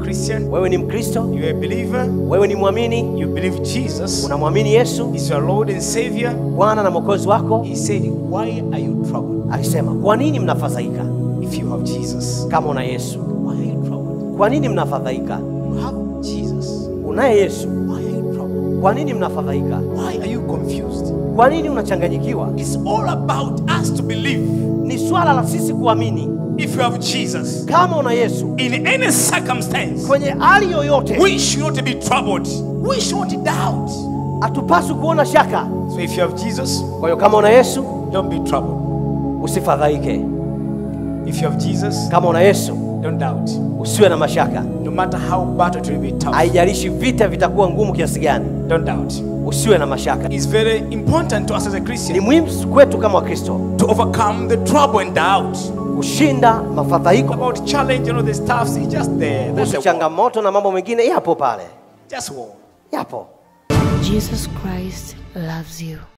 Christian, wewe ni Mkristo, you are a believer, wewe ni muamini, you believe Jesus, unamwamini Yesu is your Lord and Savior, Bwana na Mwokozi wako, he said, why are you troubled? alisema, kwa nini mnafadhaika? If you have Jesus, Kama una Yesu, why are you troubled? kwa nini mnafadhaika? You have Jesus, Unaye Yesu, why are you troubled? kwa nini mnafadhaika? Why are you confused? Kwa nini unachanganyikiwa? It's all about us to believe. Ni swala la sisi kuamini. If you have Jesus, Kama una Yesu, in any circumstance, kwenye hali yoyote, we should not be troubled. We should not doubt. hatupaswi kuona shaka. So if you have Jesus, Kwa hiyo kama una Yesu, don't be troubled. usifadhaike. If you have Jesus, Kama una Yesu, don't doubt. usiwe na mashaka. No matter how bad it will be tough, Haijalishi vita vitakuwa ngumu kiasi gani, don't doubt. usiwe na mashaka. It's very important to us as a Ni Christian muhimu kwetu kama Wakristo to overcome the trouble and doubt. kushinda mafadhaiko, About challenge, the stuff is just there. That's the war. changamoto na mambo mengine yapo pale, Just war. yapo. Jesus Christ loves you.